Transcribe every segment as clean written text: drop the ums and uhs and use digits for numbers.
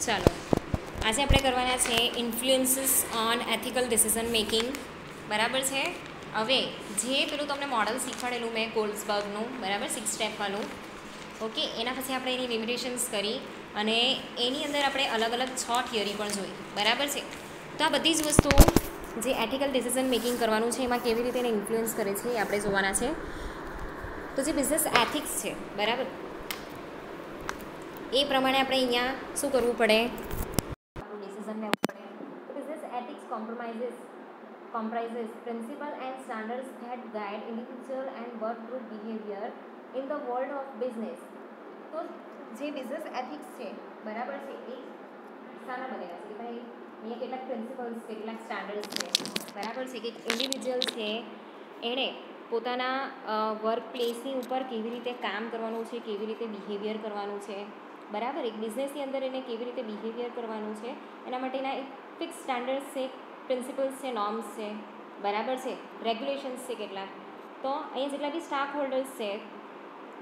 ચાલો આજે આપણે કરવાના છે ઇન્ફ્લુઅન્સીસ ઓન એથિકલ ડિસિઝન મેકિંગ. બરાબર છે. હવે જે પેલું તમને મોડલ શીખવાડેલું મેં કોલ્સબર્ગનું, બરાબર, 6 સ્ટેપવાળું, ઓકે, એના પછી આપણે એની લિમિટેશન્સ કરી અને એની અંદર આપણે અલગ અલગ 6 થિયરી પણ જોઈ. બરાબર છે. તો આ બધી જ વસ્તુઓ જે એથિકલ ડિસિઝન મેકિંગ કરવાનું છે એમાં કેવી રીતે એને ઇન્ફ્લુઅન્સ કરે છે એ આપણે જોવાના છે. તો જે બિઝનેસ એથિક્સ છે, બરાબર, એ પ્રમાણે આપણે અહીંયા શું કરવું પડે, ડિસિઝન લેવું પડે. તો business ethics comprises principles and standards that guide individual and work group behavior in the world of business. તો જે બિઝનેસ એથિક્સ છે, બરાબર છે, એ શાના બનેલા છે કે ભાઈ અહીંયા કેટલાક પ્રિન્સિપલ્સ છે, કેટલાક સ્ટાન્ડર્ડ્સ છે, બરાબર છે, કે ઇન્ડિવિજ્યુઅલ છે એણે પોતાના વર્ક પ્લેસની ઉપર કેવી રીતે કામ કરવાનું છે, કેવી રીતે બિહેવિયર કરવાનું છે, બરાબર, એક બિઝનેસની અંદર એને કેવી રીતે બિહેવિયર કરવાનું છે એના માટેના એક ફિક્સ સ્ટાન્ડર્ડ્સ છે, પ્રિન્સિપલ્સ છે, નોર્મ્સ છે, બરાબર છે, રેગ્યુલેશન્સ છે કેટલાક. તો અહીંયા જેટલા બી સ્ટાફ હોલ્ડર્સ છે,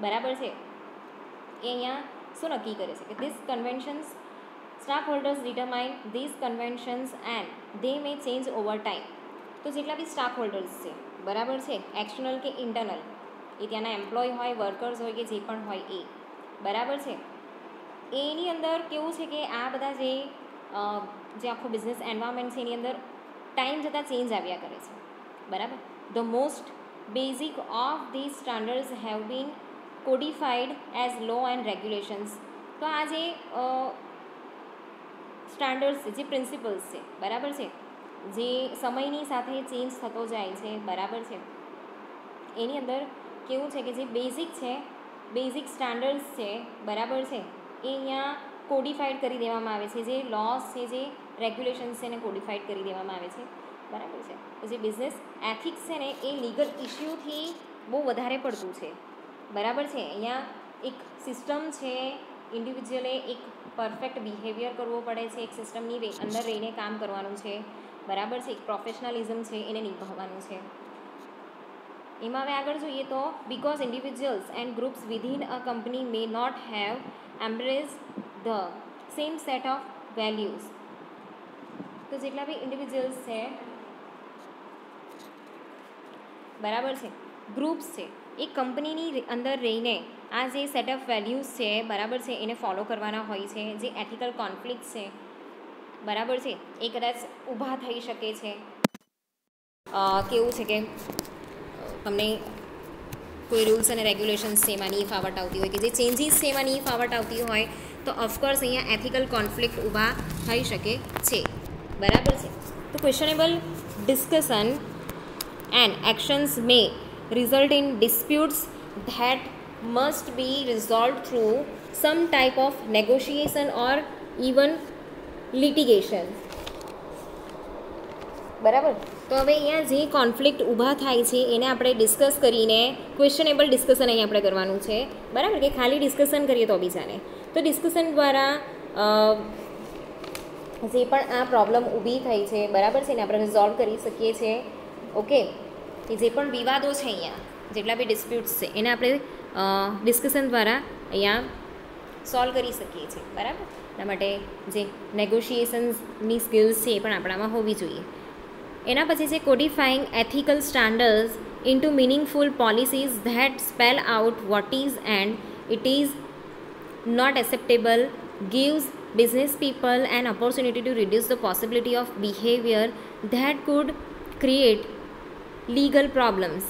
બરાબર છે, એ અહીંયા શું નક્કી કરે છે કે this conventions stakeholders determine this conventions and they may change over time. તો જેટલા બી સ્ટાફ હોલ્ડર્સ છે, બરાબર છે, એક્સટર્નલ કે ઇન્ટરનલ, એ ત્યાંના એમ્પ્લોય હોય, વર્કર્સ હોય કે જે પણ હોય એ, બરાબર છે, એની અંદર કેવું છે કે આ બધા જે આખો બિઝનેસ એન્વાયરમેન્ટ છે એની અંદર ટાઈમ જતાં ચેન્જ આવ્યા કરે છે, બરાબર. The most basic of this standards have been codified as law and regulations. તો આ જે સ્ટાન્ડર્ડ્સ છે, જે પ્રિન્સિપલ્સ છે, બરાબર છે, જે સમયની સાથે ચેન્જ થતો જાય છે, બરાબર છે, એની અંદર કેવું છે કે જે બેઝિક છે, બેઝિક સ્ટાન્ડર્ડ્સ છે, બરાબર છે, એ અહીંયા કોડિફાઈડ કરી દેવામાં આવે છે. જે લોસ છે, જે રેગ્યુલેશન્સ છે એને કોડિફાઈડ કરી દેવામાં આવે છે, બરાબર છે. તો જે બિઝનેસ એથિક્સ છે ને એ લીગલ ઇશ્યુથી બહુ વધારે પડતું છે, બરાબર છે. અહીંયા એક સિસ્ટમ છે, ઇન્ડિવિજ્યુઅલે એક પરફેક્ટ બિહેવિયર કરવો પડે છે, એક સિસ્ટમની અંદર રહીને કામ કરવાનું છે, બરાબર છે, એક પ્રોફેશનલિઝમ છે એને નિભાવવાનું છે. એમાં હવે આગળ જોઈએ તો because individuals and groups within a company may not have embrace the same set of values. તો જેટલા બી ઇન્ડિવિજ્યુઅલ્સ છે, બરાબર છે, ગ્રુપ્સ છે, એ કંપનીની અંદર રહીને આ જે સેટ ઓફ વેલ્યુઝ છે, બરાબર છે, એને ફોલો કરવાના હોય છે. જે એથિકલ કોન્ફ્લિક્ટ છે, બરાબર છે, એ કદાચ ઊભા થઈ શકે છે. કેવું છે કે તમને કોઈ રૂલ્સ અને રેગ્યુલેશન્સ છે એમાં નહીં ફાવટ આવતી હોય, કે જે ચેન્જીસ છે એમાં નહીં ફાવટ આવતી હોય, તો ઓફકોર્સ અહીંયા એથિકલ કોન્ફ્લિક્ટ ઊભા થઈ શકે છે, બરાબર છે. તો questionable discussion and actions may result in disputes that must be resolve through some type of negotiation or even litigation, બરાબર. તો હવે અહીંયા જે કોન્ફ્લિક્ટ ઊભા થાય છે એને આપણે ડિસ્કસ કરીને ક્વેશ્ચનેબલ ડિસ્કશન અહીંયા આપણે કરવાનું છે, બરાબર, કે ખાલી ડિસ્કશન કરીએ તો બી ચાલે. તો ડિસ્કશન દ્વારા જે પણ આ પ્રોબ્લેમ ઊભી થઈ છે, બરાબર છે, ને આપણે રિઝોલ્વ કરી શકીએ છીએ. ઓકે, કે જે પણ વિવાદો છે અહીંયા, જેટલા બી ડિસ્પ્યુટ્સ છે એને આપણે ડિસ્કશન દ્વારા અહીંયા સોલ્વ કરી શકીએ છીએ, બરાબર. એના માટે જે નેગોશિએશન્સની સ્કિલ્સ છે એ પણ આપણામાં હોવી જોઈએ. એના પછી છે codifying ethical standards into meaningful policies that spell out what is and it is not acceptable, gives business people an opportunity to reduce the possibility of behavior that could create legal problems,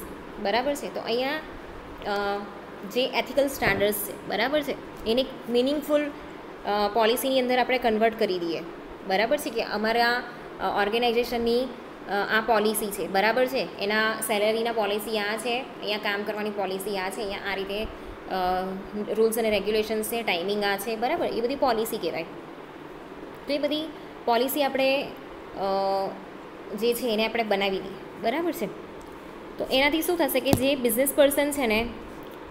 બરાબર છે. તો અહીંયા જે ethical standards છે, બરાબર છે, એને meaningful પોલિસીની અંદર આપણે કન્વર્ટ કરી દઈએ, બરાબર છે, કે અમારા ઓર્ગેનાઇઝેશનની આ પોલિસી છે, બરાબર છે, એના સેલરીના પોલિસી આ છે, અહીંયા કામ કરવાની પોલિસી આ છે, અહીંયા આ રીતે રૂલ્સ અને રેગ્યુલેશન્સ છે, ટાઈમિંગ આ છે, બરાબર, એ બધી પોલિસી કહેવાય. તો એ બધી પોલિસી આપણે જે છે એને આપણે બનાવી દઈએ, બરાબર છે. તો એનાથી શું થશે કે જે બિઝનેસ પર્સન છે ને,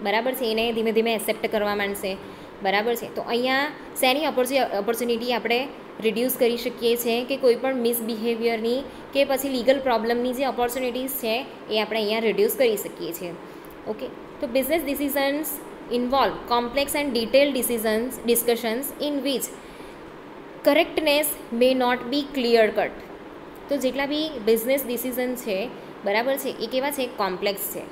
બરાબર છે, એને ધીમે ધીમે એક્સેપ્ટ કરવા માંડશે, બરાબર છે. તો અહીંયા શેની ઓપોર્ચ્યુનિટી આપણે રિડ્યુસ કરી શકીએ છીએ કે કોઈ પણ મિસબિહેવિયરની કે પછી લીગલ પ્રોબ્લેમની જે ઓપોર્ચ્યુનિટીઝ છે એ આપણે અહીંયા રિડ્યુસ કરી શકીએ છીએ. ઓકે, તો business decisions involve complex and detailed discussions in which correctness may not be clear cut. તો જેટલા બી બિઝનેસ ડિસિઝન છે બરાબર છે એ કેવા છે, કોમ્પ્લેક્સ છે.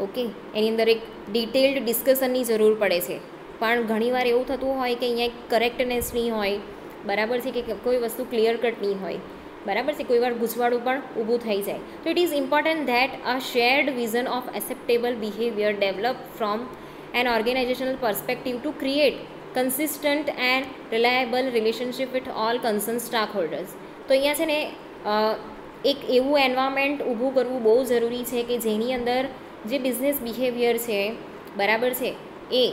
ઓકે, એની અંદર એક ડિટેલ્ડ ડિસ્કશનની જરૂર પડે છે. પણ ઘણીવાર એવું થતું હોય કે અહીંયા એક કરેક્ટનેસ નહીં હોય, બરાબર છે, કે કોઈ વસ્તુ ક્લિયર કટ નહીં હોય, બરાબર છે, કોઈ વાર ગૂંચવાડું પણ ઊભું થઈ જાય. તો it is important that a shared vision of acceptable behaviour develop from an organisational perspective to create consistent and reliable relationship with all concern stakeholders. તો અહીંયા છે ને એક એવું એન્વાયરમેન્ટ ઊભું કરવું બહુ જરૂરી છે કે જેની અંદર જે બિઝનેસ બિહેવિયર છે બરાબર છે એ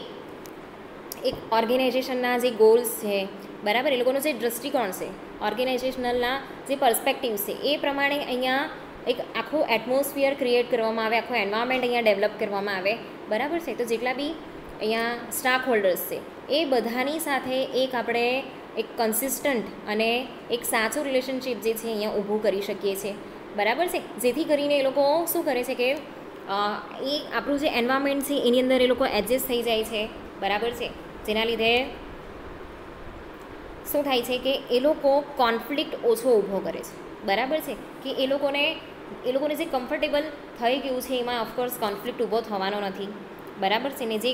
એક ઓર્ગેનાઇઝેશનના જે ગોલ્સ છે બરાબર, એ લોકોનો જે દૃષ્ટિકોણ છે, ઓર્ગેનાઇઝેશનલના જે પર્સપેક્ટિવ છે એ પ્રમાણે અહીંયા એક આખું એટમોસ્ફિયર ક્રિએટ કરવામાં આવે, આખું એન્વાયરમેન્ટ અહીંયા ડેવલપ કરવામાં આવે, બરાબર છે. તો જેટલા બી અહીંયા સ્ટાક હોલ્ડર્સ છે એ બધાની સાથે એક આપણે એક કન્સિસ્ટન્ટ અને એક સાચું રિલેશનશિપ જે છે અહીંયા ઊભું કરી શકીએ છીએ, બરાબર છે. જેથી કરીને એ લોકો શું કરે છે કે એ આપણું જે એન્વાયરમેન્ટ છે એની અંદર એ લોકો એડજસ્ટ થઈ જાય છે, બરાબર છે. જેના લીધે શું થાય છે કે એ લોકો કોન્ફ્લિક્ટ ઓછો ઊભો કરે છે, બરાબર છે, કે એ લોકોને જે કમ્ફર્ટેબલ થઈ ગયું છે એમાં ઓફકોર્સ કોન્ફ્લિક્ટ ઊભો થવાનો નથી, બરાબર છે. ને જે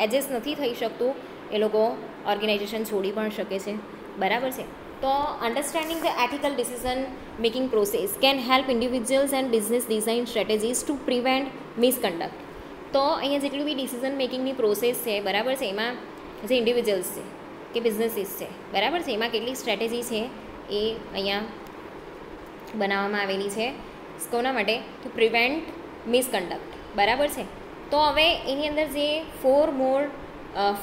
એડજસ્ટ નથી થઈ શકતું એ લોકો ઓર્ગેનાઇઝેશન છોડી પણ શકે છે, બરાબર છે. તો understanding the ethical decision making process can help individuals and business design strategies to prevent misconduct. તો અહીંયા જેટલું બી ડિસિઝન મેકિંગની પ્રોસેસ છે બરાબર છે, એમાં જે ઇન્ડિવિજ્યુઅલ્સ છે કે બિઝનેસીસ છે બરાબર છે, એમાં કેટલી સ્ટ્રેટેજી છે એ અહીંયા બનાવવામાં આવેલી છે કોના માટે, ટુ પ્રિવેન્ટ મિસકન્ડક્ટ, બરાબર છે. તો હવે એની અંદર જે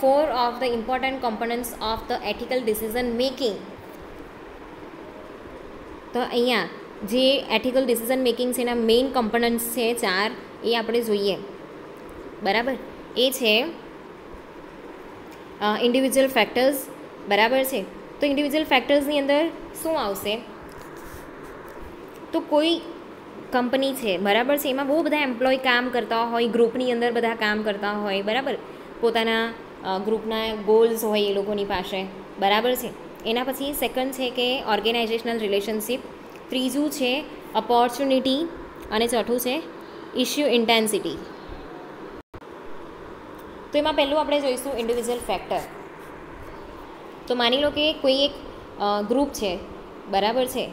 four of the important components of the ethical decision making. તો અહીંયા જે એથિકલ ડિસિઝન મેકિંગ છે એના મેઇન કમ્પોનન્ટ્સ છે 4, એ આપણે જોઈએ, બરાબર. એ છે ઇન્ડિવિજ્યુઅલ ફેક્ટર્સ, બરાબર છે. તો ઇન્ડિવિજ્યુઅલ ફેક્ટર્સની અંદર શું આવશે, તો કોઈ કંપની છે બરાબર છે, એમાં બહુ બધા એમ્પ્લોય કામ કરતા હોય, ગ્રુપની અંદર બધા કામ કરતા હોય, બરાબર, પોતાના ગ્રુપના ગોલ્સ હોય એ લોકોની પાસે, બરાબર છે. એના પછી સેકન્ડ છે કે ઓર્ગેનાઇઝેશનલ રિલેશનશિપ, ત્રીજું છે ઓપોર્ચ્યુનિટી અને ચોથું છે ઇશ્યુ ઇન્ટેન્સિટી. તો એમાં પહેલું આપણે જોઈશું ઇન્ડિવિજ્યુઅલ ફેક્ટર. તો માની લો કે કોઈ એક ગ્રુપ છે બરાબર છે,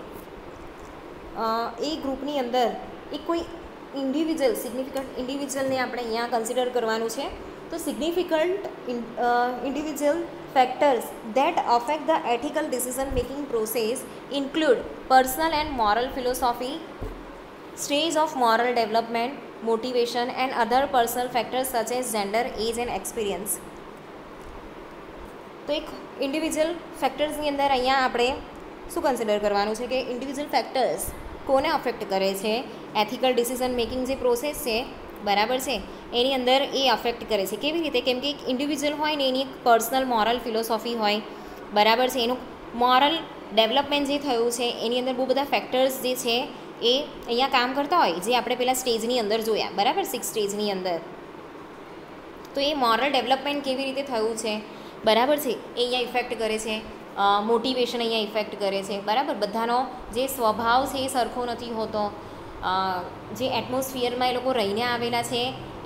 એ ગ્રુપની અંદર એક કોઈ સિગ્નિફિકન્ટ ઇન્ડિવિજ્યુઅલને આપણે અહીંયા કન્સિડર કરવાનું છે. તો significant individual factors that affect the ethical decision making process include personal and moral philosophy, stage of moral development, motivation and other personal factors such as gender, age and experience. તો એક individual ફેક્ટર્સની અંદર અહીંયા આપણે શું consider કરવાનું છે કે individual factors કોને અફેક્ટ કરે છે, એથિકલ ડિસિઝન મેકિંગ જે પ્રોસેસ છે બરાબર છે એની અંદર એ અફેક્ટ કરે છે. કેવી રીતે, કેમ કે એક ઇન્ડિવિજ્યુઅલ હોય ને એની એક પર્સનલ મોરલ ફિલોસોફી હોય, બરાબર છે, એનું મોરલ ડેવલપમેન્ટ જે થયું છે એની અંદર બહુ બધા ફેક્ટર્સ જે છે એ અહીંયા કામ કરતા હોય, જે આપણે પહેલાં સ્ટેજની અંદર જોયા, બરાબર, 6 સ્ટેજની અંદર. તો એ મોરલ ડેવલપમેન્ટ કેવી રીતે થયું છે બરાબર છે એ અહીંયા ઇફેક્ટ કરે છે. મોટિવેશન અહીંયા ઇફેક્ટ કરે છે, બરાબર. બધાનો જે સ્વભાવ છે એ સરખો નથી હોતો, જે એટમોસ્ફિયરમાં એ લોકો રહીને આવેલા છે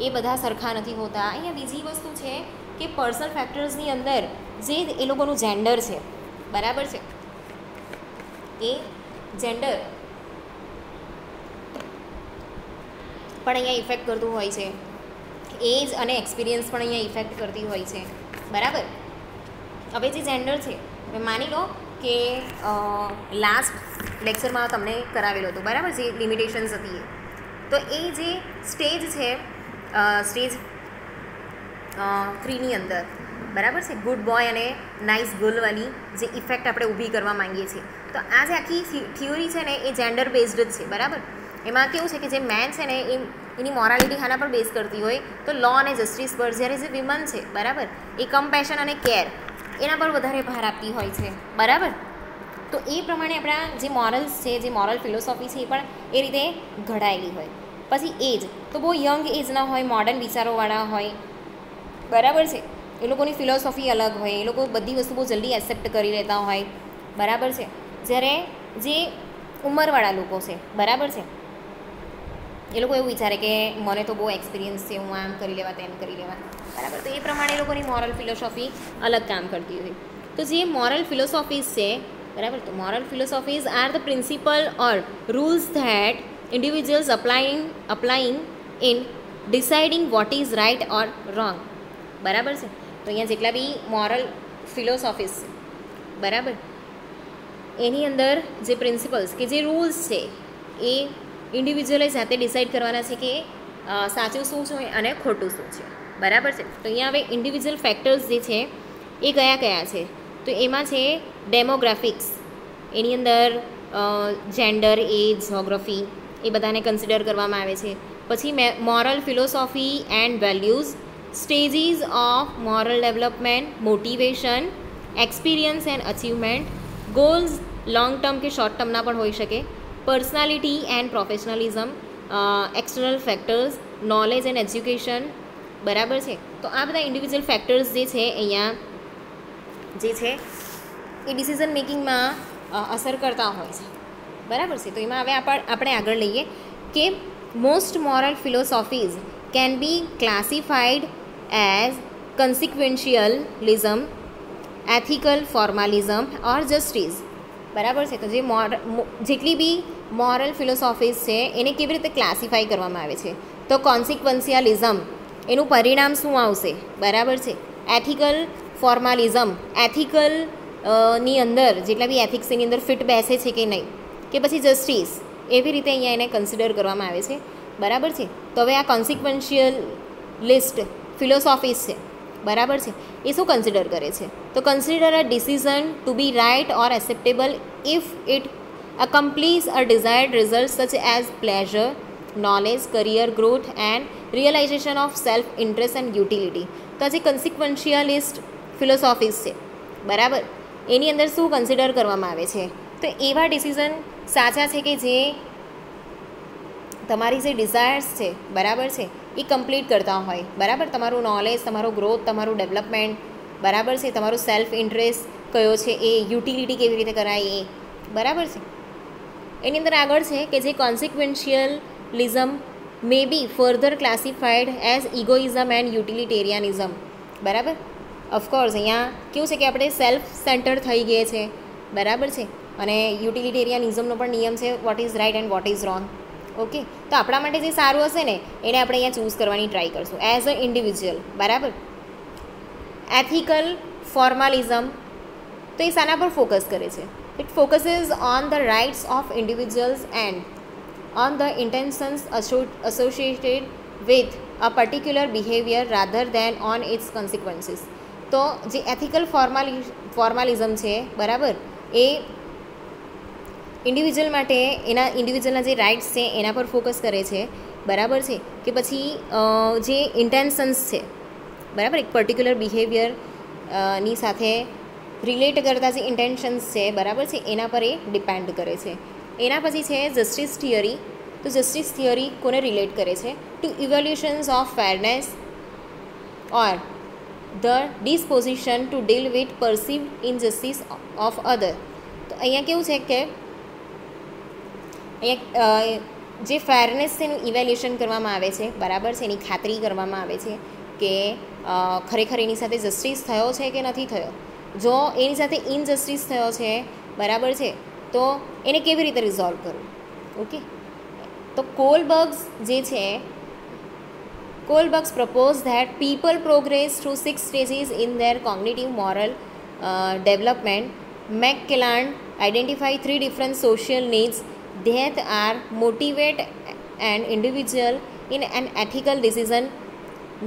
એ બધા સરખા નથી હોતા. અહીંયા બીજી વસ્તુ છે કે પર્સનલ ફેક્ટર્સની અંદર જે એ લોકોનું જેન્ડર છે બરાબર છે, એ જેન્ડર પણ અહીંયા ઇફેક્ટ કરતું હોય છે, એજ અને એક્સપિરિયન્સ પણ અહીંયા ઇફેક્ટ કરતી હોય છે, બરાબર. હવે જે જેન્ડર છે, માની લો કે લાસ્ટ લેક્ચરમાં તમને કરાવેલો હતો બરાબર, જે લિમિટેશન્સ હતી તો એ જે સ્ટેજ છે સ્ટેજ 3ની અંદર બરાબર છે, ગુડ બોય અને નાઇસ ગર્લવાળી જે ઇફેક્ટ આપણે ઊભી કરવા માંગીએ છીએ. તો આ જે આખી થિયોરી છે ને એ જેન્ડર બેઝડ જ છે, બરાબર. એમાં કેવું છે કે જે મેન છે ને એની મોરાલિટી આના પર બેઝ કરતી હોય, તો લો અને જસ્ટિસ પર, જ્યારે જે વિમન છે બરાબર એ કમ્પેશન અને કેર એના પર વધારે ભાર આપતી હોય છે, બરાબર. તો એ પ્રમાણે આપણા જે મોરલ્સ છે, જે મોરલ ફિલોસોફી છે એ પણ એ રીતે ઘડાયેલી હોય. પછી એજ, તો બહુ યંગ એજના હોય, મોડર્ન વિચારોવાળા હોય, બરાબર છે. એ લોકોની ફિલોસોફી અલગ હોય, એ લોકો બધી વસ્તુ બહુ જલ્દી એક્સેપ્ટ કરી લેતા હોય, બરાબર છે. જ્યારે જે ઉંમરવાળા લોકો છે, બરાબર છે, એ લોકો એવું વિચારે કે મને તો બહુ એક્સપિરિયન્સ છે, હું આમ કરી લેવા તેમ કરી લેવા, બરાબર. તો એ પ્રમાણે એ લોકોની મોરલ ફિલોસોફી અલગ કામ કરતી હોય. તો જે મોરલ ફિલોસોફીઝ છે, બરાબર, તો moral philosophies are the principle or rules that individuals applying in deciding what is right or wrong, બરાબર છે. તો અહીંયા જેટલા બી મોરલ ફિલોસોફીઝ છે, બરાબર, એની અંદર જે પ્રિન્સિપલ્સ કે જે રૂલ્સ છે એ ઇન્ડિવિજ્યુઅલે જાતે ડિસાઇડ કરવાના છે કે સાચું શું છે અને ખોટું શું છે, બરાબર છે. તો અહીંયા હવે ઇન્ડિવિજ્યુઅલ ફેક્ટર્સ જે છે એ કયા કયા છે, તો એમાં છે ડેમોગ્રાફિક્સ, એની અંદર જેન્ડર, એજ, જોગ્રાફી એ બધાને કન્સિડર કરવામાં આવે છે. પછી moral philosophy and values, stages of moral development, motivation, experience and achievement, goals long term કે શોર્ટ ટર્મના પણ હોઈ શકે, personality and professionalism, external factors, knowledge and education, બરાબર છે. તો આ બધા ઇન્ડિવિજ્યુઅલ ફેક્ટર્સ જે છે અહીંયા જે છે એ ડિસિઝન મેકિંગમાં અસર કરતા હોય છે, બરાબર છે. તો એમાં હવે આપણે આગળ લઈએ કે most moral philosophies can be classified as consequentialism, ethical formalism or justice, બરાબર છે. તો જે જેટલી બી મોરલ ફિલોસોફીઝ છે એને કેવી રીતે ક્લાસિફાઈ કરવામાં આવે છે, તો કોન્સિક્વન્શિયલિઝમ એનું પરિણામ શું આવશે, બરાબર છે. એથિકલ ફોર્માલિઝમ, એથિકલ ની અંદર જેટલા બી એથિક્સ એની અંદર ફિટ બેસે છે કે નહીં, કે પછી જસ્ટિસ, એવી રીતે અહીંયા એને કન્સિડર કરવામાં આવે છે, બરાબર છે. તો હવે આ કોન્સિક્વન્શિયલિસ્ટ ફિલોસોફીઝ છે, બરાબર છે, એ શું કન્સિડર કરે છે, તો consider a decision to be right or acceptable if it accomplishes a desired result such as pleasure, knowledge, career growth and realization of self-interest and utility. તો આ જે કન્સિક્વન્શિયલિસ્ટ ફિલોસોફીઝ છે, બરાબર, એની અંદર શું કન્સિડર કરવામાં આવે છે, તો એવા ડિસિઝન સાચા છે કે જે તમારી જે ડિઝાયર્સ છે, બરાબર છે, એ કમ્પ્લીટ કરતા હોય, બરાબર. તમારું નોલેજ, તમારો ગ્રોથ, તમારું ડેવલપમેન્ટ, બરાબર છે, તમારું સેલ્ફ ઇન્ટરેસ્ટ કયો છે એ, યુટિલિટી કેવી રીતે કરાય એ, બરાબર છે. એની અંદર આગળ છે કે જે consequentialism may be further classified as egoism and utilitarianism, બરાબર. ઓફકોર્સ અહીંયા કેવું છે કે આપણે સેલ્ફ સેન્ટર થઈ ગયે છે, બરાબર છે, અને યુટિલિટેરિયનિઝમનો પણ નિયમ છે what is right and what is wrong, okay. તો આપણા માટે જે સારું હશે ને એને આપણે અહીંયા ચૂઝ કરવાની ટ્રાય કરશું એઝ અ ઇન્ડિવિજ્યુઅલ, બરાબર. એથિકલ ફોર્માલિઝમ તો એ શાના પર ફોકસ કરે છે, it focuses on the rights of individuals and on the intentions associated with a particular behavior rather than on its consequences. તો જે એથિકલ ફોર્માલિઝમ છે, બરાબર, એ ઇન્ડિવિજ્યુઅલ માટે એના ઇન્ડિવિજ્યુઅલના જે રાઇટ્સ છે એના પર ફોકસ કરે છે, બરાબર છે, કે પછી જે ઇન્ટેન્શન્સ છે, બરાબર, એક પર્ટિક્યુલર બિહેવિયર ની સાથે રિલેટ કરતા જે ઇન્ટેન્શન્સ છે, બરાબર છે, એના પર એ ડિપેન્ડ કરે છે. એના પછી છે જસ્ટિસ થિયરી. તો જસ્ટિસ થિયરી કોને રિલેટ કરે છે, to evolutions of fairness or the disposition to deal with perceived injustice of other. તો અહીંયા કેવું છે કે અહીંયા જે ફેરનેસ છે એનું ઇવેલ્યુશન કરવામાં આવે છે, બરાબર છે, એની ખાતરી કરવામાં આવે છે કે ખરેખર એની સાથે જસ્ટિસ થયો છે કે નથી થયો. જો એની સાથે ઇનજસ્ટિસ થયો છે, બરાબર છે, તો એને કેવી રીતે રિઝોલ્વ કરવું, ઓકે. તો કોલબર્ગ્સ જે છે, Kohlberg's propose that people progress through 6 stages in their cognitive moral development. McClelland identify 3 different social needs that are motivate an individual in an ethical decision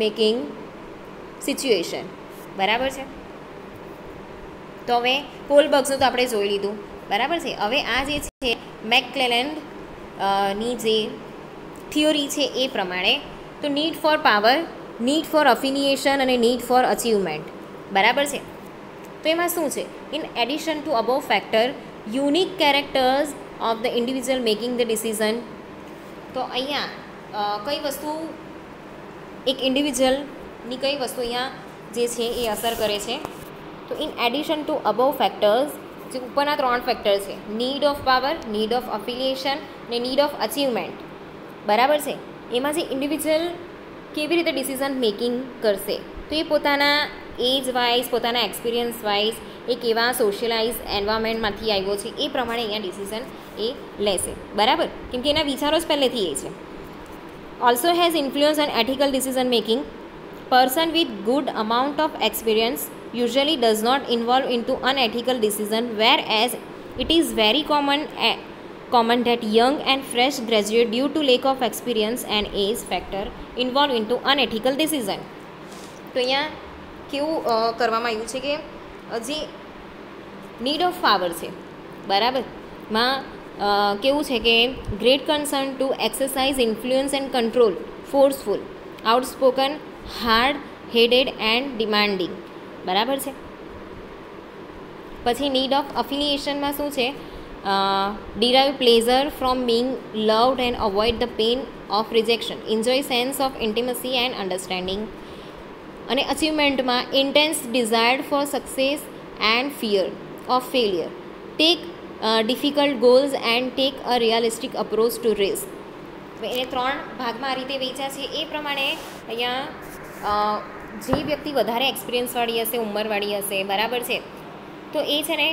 making situation, બરાબર છે. તો હવે કોલબર્ગ્સનું તો આપણે જોઈ લીધું, બરાબર છે. હવે આ જે છે મેકક્લેલેન્ડ ની જે થિયોરી છે એ પ્રમાણે, તો need for power, need for affiliation અને નીડ ફોર અચીવમેન્ટ, બરાબર છે. તો એમાં શું છે, in addition two above factor unique characters of the individual making the decision. તો અહીંયા કઈ વસ્તુ એક ઇન્ડિવિજ્યુઅલની કઈ વસ્તુ અહીંયા જે છે એ અસર કરે છે. તો in addition to above factors, જે ઉપરના 3 ફેક્ટર છે, need of power, need of affiliation ને નીડ ઓફ અચીવમેન્ટ, બરાબર છે, એમાં જે ઇન્ડિવિજ્યુઅલ કેવી રીતે ડિસિઝન મેકિંગ કરશે, તો એ પોતાના એજ વાઇઝ, પોતાના એક્સપિરિયન્સ વાઇઝ, એ કેવા સોશિયલાઇઝ એન્વાયરમેન્ટમાંથી આવ્યો છે એ પ્રમાણે અહીંયા ડિસિઝન એ લેશે, બરાબર, કેમ કે એના વિચારો જ પહેલેથી એ છે. Also has influence on ethical decision making. Person with good amount of experience usually does not involve into unethical decision, whereas it is very common that young and fresh graduate due to lack of experience and age factor involve into unethical decision. તો અહીંયા કેવું કરવામાં આવ્યું છે કે જે need of power છે, બરાબર, માં કેવું છે કે great concern to exercise influence and control, forceful, outspoken, hard headed and demanding, બરાબર છે. પછી નીડ ઓફ અફિલિએશનમાં શું છે, derive pleasure from being loved and avoid the pain of rejection, enjoy sense of intimacy and understanding. અને અચીવમેન્ટમાં intense desire for success and fear of failure, take difficult goals and take a realistic approach to risk. એને 3 ભાગમાં આ રીતે વેચ્યા છે. એ પ્રમાણે અહીંયા જે વ્યક્તિ વધારે એક્સપિરિયન્સવાળી હશે, ઉંમરવાળી હશે, બરાબર છે, તો એ છે ને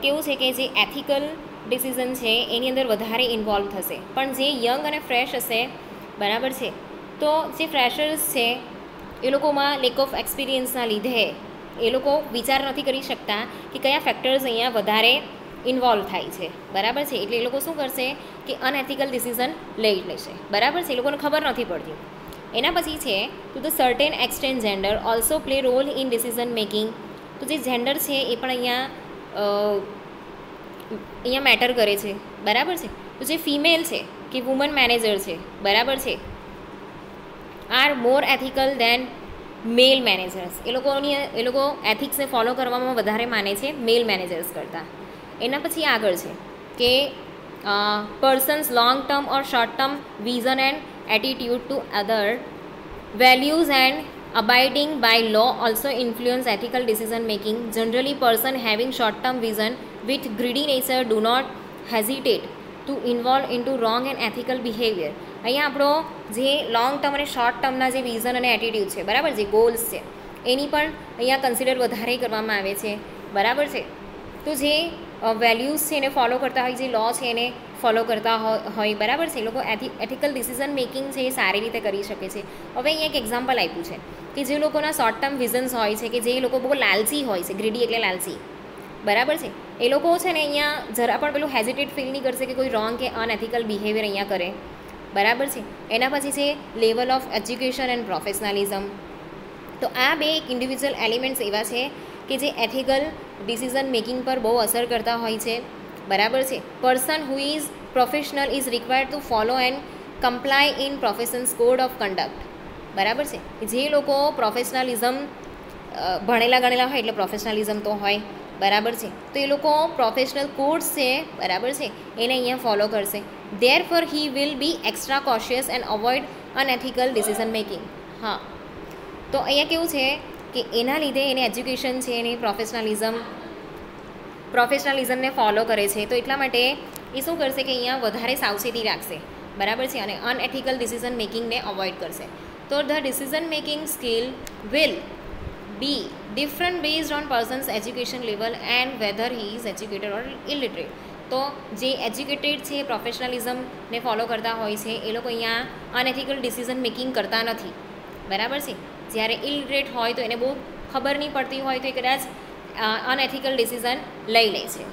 કેવું છે કે જે એથિકલ ડિસિઝન છે એની અંદર વધારે ઇન્વોલ્વ થશે. પણ જે યંગ અને ફ્રેશ હશે, બરાબર છે, તો જે ફ્રેશર્સ છે એ લોકોમાં લેક ઓફ એક્સપિરિયન્સના લીધે એ લોકો વિચાર નથી કરી શકતા કે કયા ફેક્ટર્સ અહીંયા વધારે ઇન્વોલ્વ થાય છે, બરાબર છે, એટલે એ લોકો શું કરશે કે અનએથિકલ ડિસિઝન લઈ લેશે, બરાબર છે, એ લોકોને ખબર નથી પડતી. એના પછી છે to the certain extent gender also play role in decision making. તો જે જેન્ડર છે એ પણ અહીંયા મેટર કરે છે, બરાબર છે. તો જે ફિમેલ છે કે વુમન મેનેજર છે, બરાબર છે, are more ethical than male managers. એ લોકો એથિક્સને ફોલો કરવામાં વધારે માને છે મેલ મેનેજર્સ કરતાં. એના પછી આગળ છે કે persons long term or short term vision and attitude to other values and abiding by law also influence ethical decision making. Generally person having short term vision with greedy nature do not hesitate to involve into wrong and ethical behavior. અહીંયા આપણો જે long term અને short ટર્મના જે vision અને attitude છે, બરાબર, જે goals છે એની પણ અહીંયા કન્સિડર વધારે કરવામાં આવે છે, બરાબર છે. તો જે વેલ્યુઝ છે એને ફોલો કરતા હોય, જે લો છે એને ફોલો કરતા હોય, બરાબર છે, એ લોકો એથિકલ ડિસિઝન મેકિંગ છે એ સારી રીતે કરી શકે છે. હવે અહીંયા એક એક્ઝામ્પલ આપ્યું છે કે જે લોકોના શોર્ટ ટર્મ વિઝન્સ હોય છે, કે જે લોકો બહુ લાલચી હોય છે, ગ્રીડી એટલે લાલચી, બરાબર છે, એ લોકો છે ને અહીંયા જરા પણ પેલું હેઝિટેટ ફીલ નહીં કરશે કે કોઈ રોંગ કે અનએથિકલ બિહેવિયર અહીંયા કરે, બરાબર છે. એના પછી છે level of education and professionalism. તો આ બે એક ઇન્ડિવિજ્યુઅલ એલિમેન્ટ્સ એવા છે કે જે એથિકલ ડિસિઝન મેકિંગ પર બહુ અસર કરતા હોય છે, બરાબર છે. Person who is professional is required to follow and comply in professions code of conduct, બરાબર છે. જે લોકો પ્રોફેશનલિઝમ ભણેલા ગણેલા હોય એટલે પ્રોફેશનલિઝમ તો હોય, બરાબર છે, તો એ લોકો પ્રોફેશનલ કોડ્સ છે, બરાબર છે, એને અહીંયા ફોલો કરશે. Therefore he will be extra cautious and avoid unethical decision making. હા, તો અહીંયા કેવું છે કે એના લીધે એને એજ્યુકેશન છે, એની પ્રોફેશનલિઝમને ફોલો કરે છે, તો એટલા માટે એ શું કરશે કે અહીંયા વધારે સાવચેતી રાખશે, બરાબર છે, અને અનએથિકલ ડિસિઝન મેકિંગને અવોઇડ કરશે. તો the decision making skill will be different based on persons education level and whether he is educated or illiterate. તો જે એજ્યુકેટેડ છે, પ્રોફેશનલિઝમને ફોલો કરતા હોય છે, એ લોકો અહીંયા અનએથિકલ ડિસિઝન મેકિંગ કરતા નથી, બરાબર છે. જ્યારે ઇલિટરેટ હોય તો એને બહુ ખબર નહીં પડતી હોય તો એ કદાચ અનએથિકલ ડિસિઝન લઈ લે છે.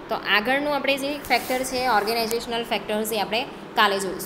તો આગળનું આપણે જે ફેક્ટર છે ઓર્ગેનાઇઝેશનલ ફેક્ટર્સ એ આપણે કાલે જોઈશું.